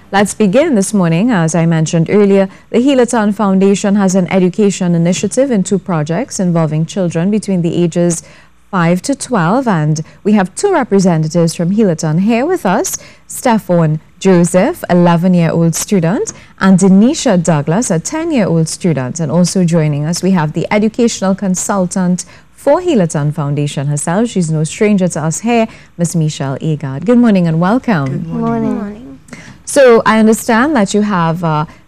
Let's begin this morning. As I mentioned earlier, the Healathon Foundation has an education initiative in 2 projects involving children between the ages 5 to 12, and we have 2 representatives from Healathon here with us, Stephon Joseph, 11-year-old student, and Denisha Douglas, a 10-year-old student. And also joining us, we have the educational consultant for Healathon Foundation herself. She's no stranger to us here, Ms. Michelle Agard. Good morning and welcome. Good morning. Good morning. So I understand that you have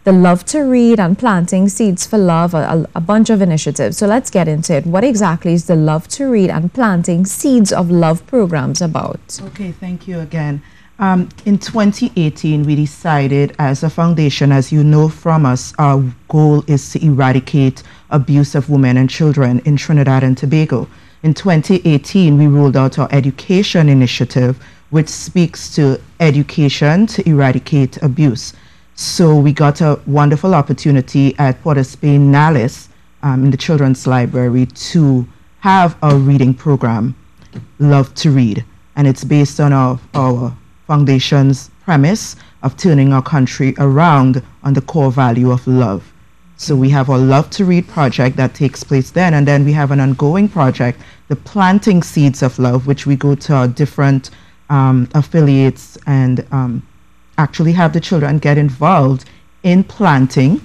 the Love to Read and Planting Seeds for Love, a bunch of initiatives. So let's get into it. What exactly is the Love to Read and Planting Seeds of Love programs about? Okay, thank you again. In 2018, we decided as a foundation, as you know from us, our goal is to eradicate abuse of women and children in Trinidad and Tobago. In 2018, we rolled out our education initiative, which speaks to education to eradicate abuse. So we got a wonderful opportunity at Port of Spain Nallis in the Children's Library to have a reading program, Love to Read. And it's based on our foundation's premise of turning our country around on the core value of love. So we have our Love to Read project that takes place then, and then we have an ongoing project, the Planting Seeds of Love, which we go to our different affiliates and actually have the children get involved in planting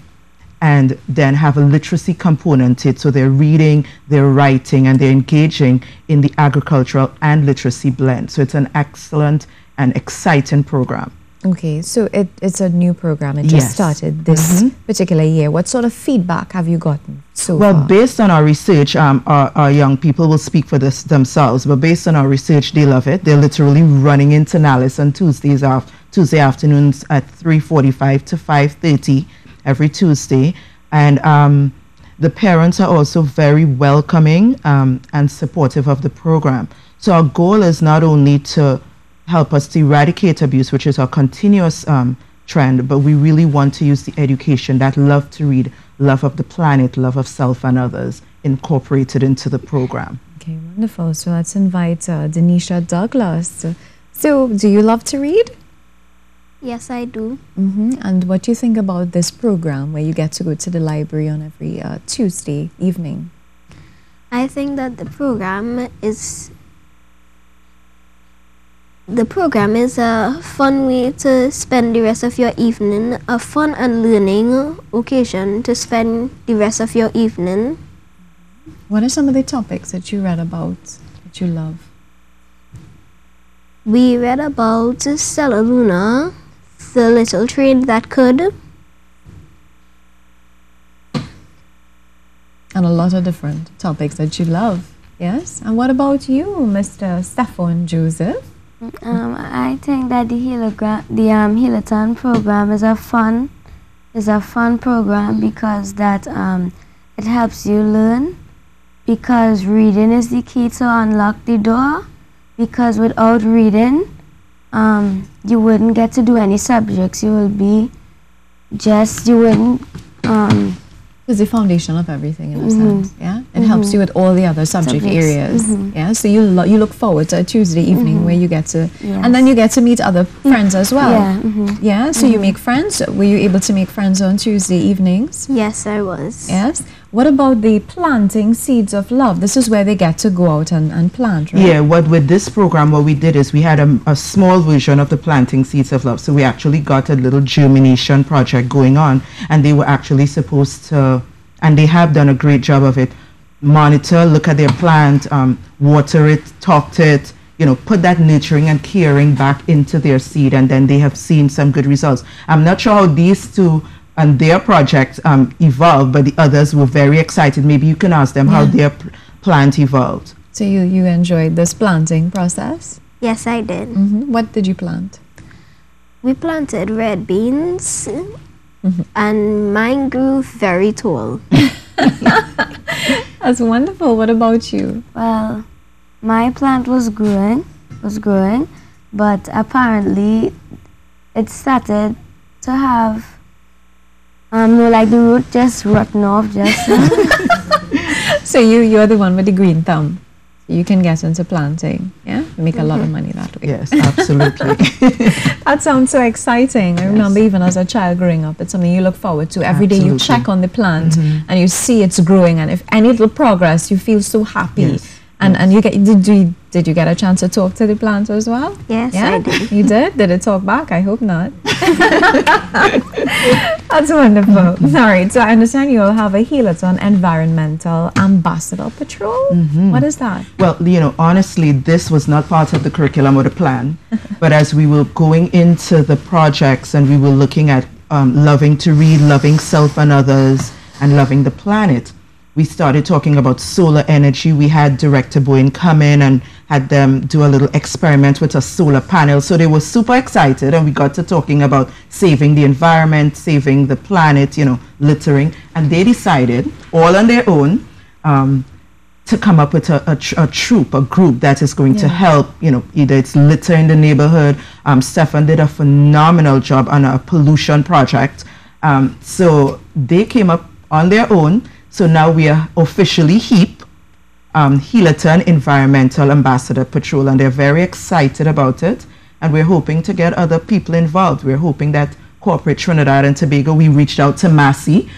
and then have a literacy component to it. So they're reading, they're writing, and they're engaging in the agricultural and literacy blend. So it's an excellent and exciting program. Okay, so it's a new program. It just started this particular year. What sort of feedback have you gotten so far? Well, based on our research, our young people will speak for this themselves, but based on our research, they love it. They're literally running into Nallis on Tuesday afternoons at 3:45 to 5:30 every Tuesday. And the parents are also very welcoming and supportive of the program. So our goal is not only to help us to eradicate abuse, which is our continuous trend, but we really want to use the education, that love to read, love of the planet, love of self and others, incorporated into the program. Okay, wonderful. So let's invite Denisha Douglas. So do you love to read? Yes, I do. And what do you think about this program where you get to go to the library on every Tuesday evening? I think that the program is a fun way to spend the rest of your evening, a fun and learning occasion to spend the rest of your evening. What are some of the topics that you read about that you love? We read about Stella Luna, the little train that could. And a lot of different topics that you love, yes? And what about you, Mr. Stephon Joseph? I think that the Healathon program is a fun program because that it helps you learn, because reading is the key to unlock the door, because without reading you wouldn't get to do any subjects. It's the foundation of everything in a sense, yeah? It helps you with all the other subject areas, yeah? So you look forward to a Tuesday evening where you get to, and then you get to meet other friends as well. Yeah, so you make friends. Were you able to make friends on Tuesday evenings? Yes, I was. Yes. What about the Planting Seeds of Love? This is where they get to go out and plant, right? Yeah, with this program, what we did is we had a small version of the Planting Seeds of Love. So we actually got a little germination project going on, and they were actually supposed to, and they have done a great job of it, monitor, look at their plant, water it, talk to it, put that nurturing and caring back into their seed, and then they have seen some good results. I'm not sure how these two and their project evolved, but the others were very excited. Maybe you can ask them how their plant evolved. So you enjoyed this planting process? Yes, I did. What did you plant? We planted red beans, and mine grew very tall. That's wonderful. What about you? Well, my plant was growing, but apparently it started to have like the root just rotten off. So you're the one with the green thumb. You can get into planting, yeah? Make a lot of money that way. Yes, absolutely. That sounds so exciting. I remember even as a child growing up, it's something you look forward to. Every day you check on the plant and you see it's growing, and if any little progress, you feel so happy. Yes. And you get, did you get a chance to talk to the plant as well? Yes, Yeah? I did. You did? Did it talk back? I hope not. That's wonderful. All right, so I understand you all have a Helaton Environmental Ambassador Patrol. What is that? Well, you know, honestly, this was not part of the curriculum or the plan. But as we were going into the projects and we were looking at loving to read, loving self and others, and loving the planet, we started talking about solar energy. We had Director Bowen come in and had them do a little experiment with a solar panel. So they were super excited, and we got to talking about saving the environment, saving the planet, you know, littering. And they decided, all on their own, to come up with a troop, a group that is going to help, you know, either it's litter in the neighborhood. Stefan did a phenomenal job on a pollution project. So they came up on their own. So now we are officially HEAP, Helaton Environmental Ambassador Patrol, and they're very excited about it. And we're hoping to get other people involved. We're hoping that Corporate Trinidad and Tobago, we reached out to Massey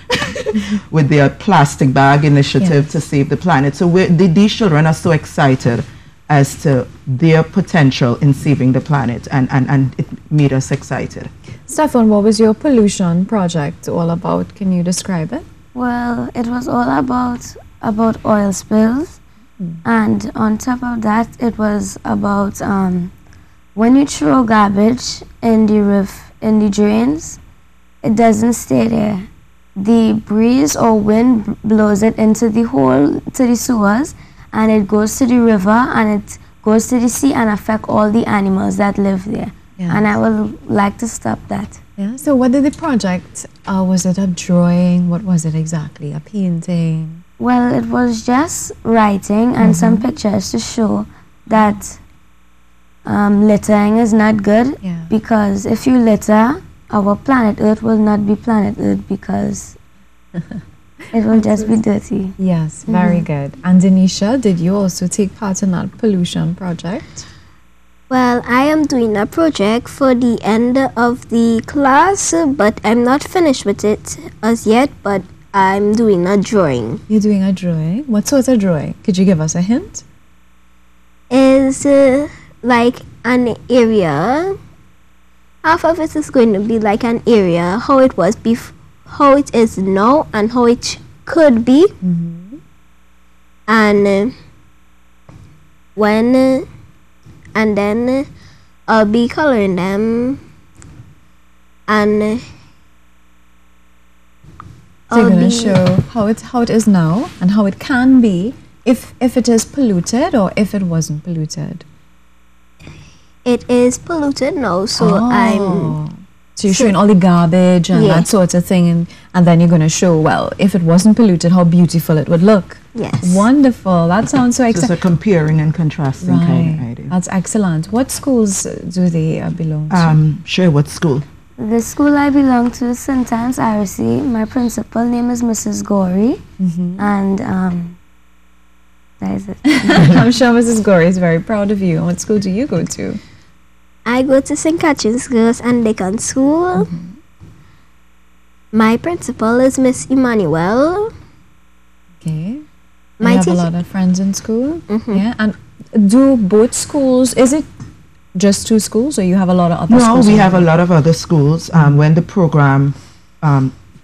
with their plastic bag initiative to save the planet. So these children are so excited as to their potential in saving the planet, and it made us excited. Stefan, what was your pollution project all about? Can you describe it? Well, it was all about oil spills, and on top of that, it was about when you throw garbage in the drains, it doesn't stay there. The breeze or wind blows it into the sewers, and it goes to the river, and it goes to the sea and affect all the animals that live there. Yes. And I would like to stop that. Yeah. So what did the project, was it a drawing? What was it exactly? A painting? Well, it was just writing and some pictures to show that littering is not good, because if you litter, our planet Earth will not be planet Earth, because it will just be dirty. Yes, very good. And Denisha, did you also take part in that pollution project? Well, I am doing a project for the end of the class, but I'm not finished with it as yet, but I'm doing a drawing. You're doing a drawing? What sort of drawing? Could you give us a hint? Is like an area. Half of it is going to be like an area, how it was how it is now, and how it could be. And and then I'll be coloring them, and so you're going to show how it is now and how it can be if it is polluted or if it wasn't polluted. It is polluted now, so So you're showing all the garbage and that sort of thing, and then you're going to show, well, if it wasn't polluted, how beautiful it would look. Yes. Wonderful. That sounds so exciting. So it's a comparing and contrasting kind of idea. That's excellent. What schools do they belong to? Sure, what school? The school I belong to is St. Anne's RC. My principal name is Mrs. Gorey, and that is it. I'm sure Mrs. Gorey is very proud of you. And what school do you go to? I go to St. Catherine's Girls Anglican School. My principal is Miss Emmanuel. Okay. My you have a lot of friends in school? Yeah. And do both schools, is it just two schools, or you have a lot of other schools? No, we have a lot of other schools. When the program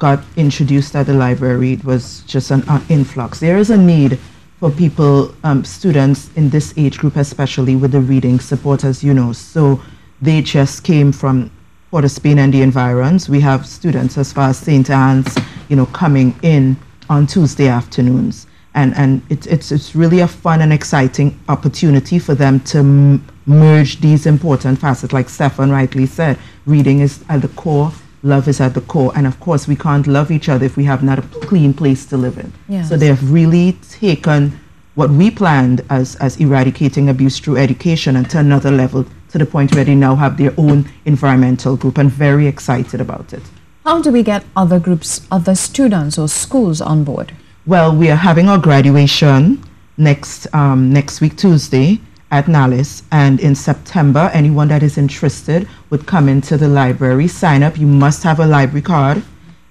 got introduced at the library, it was just an influx. There is a need for people, students in this age group, especially with the reading support, as you know. So they just came from Port of Spain and the environs. We have students as far as St. Anne's, you know, coming in on Tuesday afternoons. And it's really a fun and exciting opportunity for them to merge these important facets. Like Stefan rightly said, reading is at the core, love is at the core. And of course, we can't love each other if we have not a clean place to live in. Yes. So they have really taken what we planned as eradicating abuse through education and to another level, to the point where they now have their own environmental group, and very excited about it. How do we get other groups, other students or schools on board? Well, we are having our graduation next week, Tuesday, at Nalis. And in September, anyone that is interested would come into the library, sign up. You must have a library card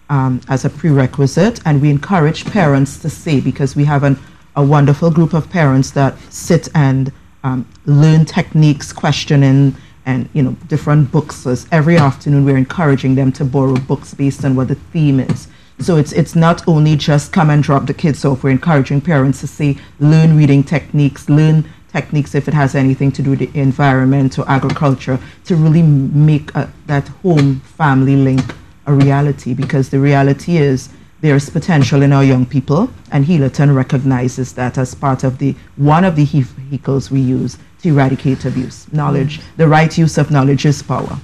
as a prerequisite. And we encourage parents to stay because we have a wonderful group of parents that sit and learn techniques, questioning, and different books. So every afternoon we're encouraging them to borrow books based on what the theme is. So it's not only just come and drop the kids off. We're encouraging parents to say, learn reading techniques, learn techniques if it has anything to do with the environment or agriculture, to really make that home family link a reality, because the reality is there's potential in our young people, and Healerton recognizes that as part of one of the vehicles we use to eradicate abuse. Knowledge, the right use of knowledge is power.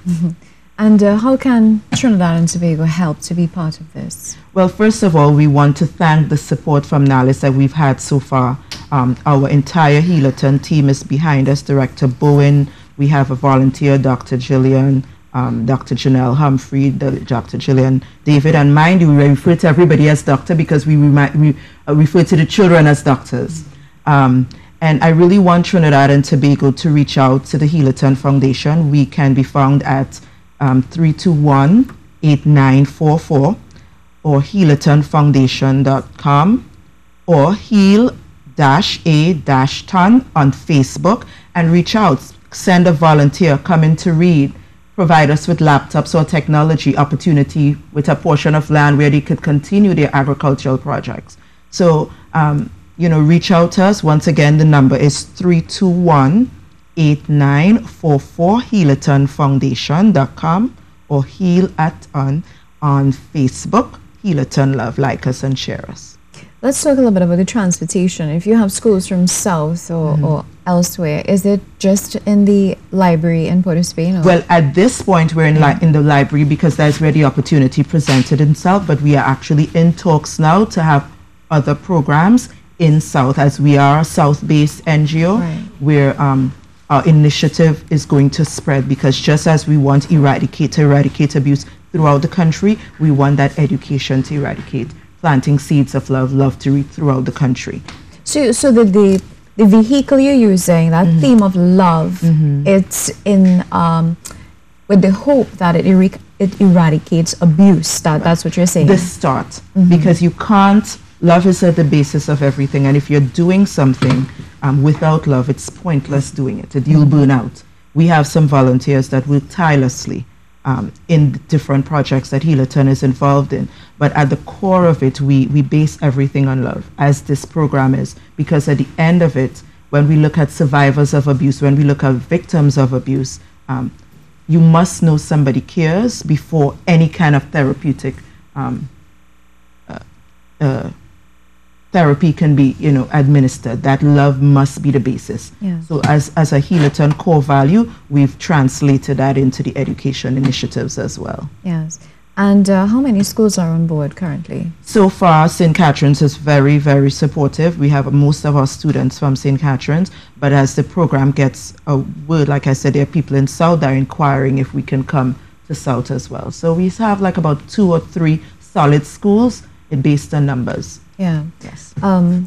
And how can Trinidad and Tobago help to be part of this? Well, first of all, we want to thank the support from NALIS that we've had so far. Our entire Healerton team is behind us. Director Bowen, we have a volunteer, Dr. Gillian, Dr. Janelle Humphrey, Dr. Gillian David, and mind you, we refer to everybody as doctor because we refer to the children as doctors. And I really want Trinidad and Tobago to reach out to the Healerton Foundation. We can be found at 321-8944 or healertonfoundation.com or heal-a-ton on Facebook, and reach out, send a volunteer, come in to read, provide us with laptops or technology opportunity with a portion of land where they could continue their agricultural projects. So, reach out to us. Once again, the number is 321-8944, healertonfoundation.com or heal-a-ton on Facebook. Healerton Love, like us and share us. Let's talk a little bit about the transportation. If you have schools from south or elsewhere, is it just in the library in Port of Spain? Or? Well, at this point, we're in the library because that's where the opportunity presented itself, but we are actually in talks now to have other programs in South, as we are a South-based NGO, where our initiative is going to spread, because just as we want to eradicate abuse throughout the country, we want that education to eradicate, planting seeds of love to reach throughout the country. So the vehicle you're using, that theme of love, it's in with the hope that it eradicates abuse. That's what you're saying. The start, because you can't. Love is at the basis of everything, and if you're doing something without love, it's pointless doing it. You'll burn out. We have some volunteers that work tirelessly in different projects that Healerton is involved in, but at the core of it, we base everything on love, as this program is, because at the end of it, when we look at survivors of abuse, when we look at victims of abuse, you must know somebody cares before any kind of therapeutic therapy can be, administered. That love must be the basis. Yeah. So as a Healerton core value, we've translated that into the education initiatives as well. Yes. And how many schools are on board currently? So far, St. Catherine's is very, very supportive. We have most of our students from St. Catherine's, but as the program gets a word, like I said, there are people in South that are inquiring if we can come to South as well. So we have like about 2 or 3 solid schools based on numbers. Yeah. Yes.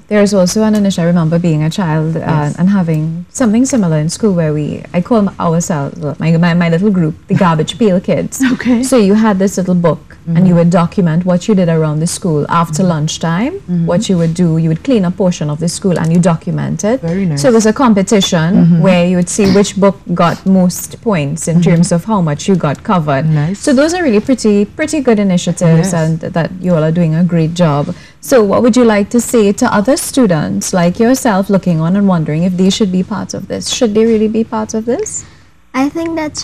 There's also an initiative. I remember being a child and having something similar in school where I call ourselves, my little group, the Garbage Pail Kids. Okay. So you had this little book and you would document what you did around the school after lunchtime, what you would do. You would clean a portion of the school and you document it. Very nice. So it was a competition where you would see which book got most points in terms of how much you got covered. Nice. So those are really pretty good initiatives, and that you all are doing a great job. So what would you like to say to other students like yourself looking on and wondering if they should be part of this? Should they really be part of this? I think that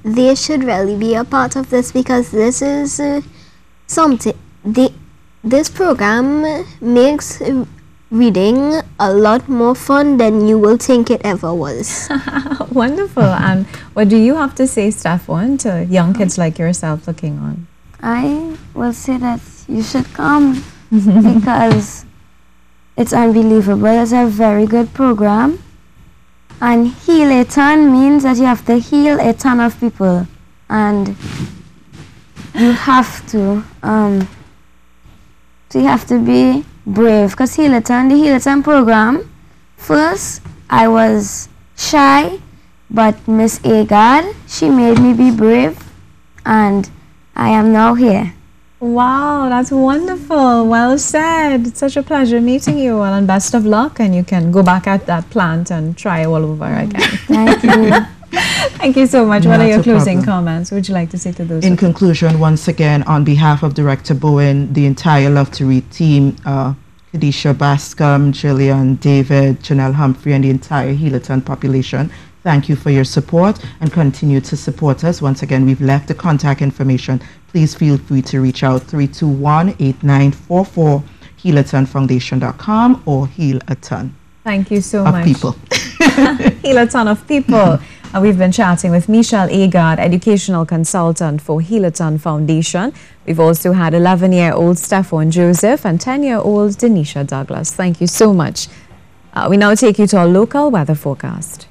they should really be a part of this, because this is something. This program makes reading a lot more fun than you will think it ever was. Wonderful. And what do you have to say, Stephon, to young kids like yourself looking on? I will say that you should come because it's unbelievable. It's a very good program. And heal a ton means that you have to heal a ton of people. And you have to be brave, because the Heal a Ton program First, I was shy, but Miss Agard, she made me be brave, and I am now here. Wow, that's wonderful. Well said. It's such a pleasure meeting you, and best of luck. And you can go back at that plant and try all over again. Thank you. Thank you so much. What Not are your a closing problem. comments? What would you like to say to those? In conclusion, once again, on behalf of Director Bowen, the entire Love to Read team, Khadisha Bascom, Jillian, David, Janelle Humphrey, and the entire Helaton population, thank you for your support and continue to support us. Once again, we've left the contact information. Please feel free to reach out 321-8944, helatonfoundation.com or Helaton. Thank you so Of much. people. Helaton of people. We've been chatting with Michelle Agard, educational consultant for Helaton Foundation. We've also had 11-year-old Stephon Joseph and 10-year-old Denisha Douglas. Thank you so much. We now take you to our local weather forecast.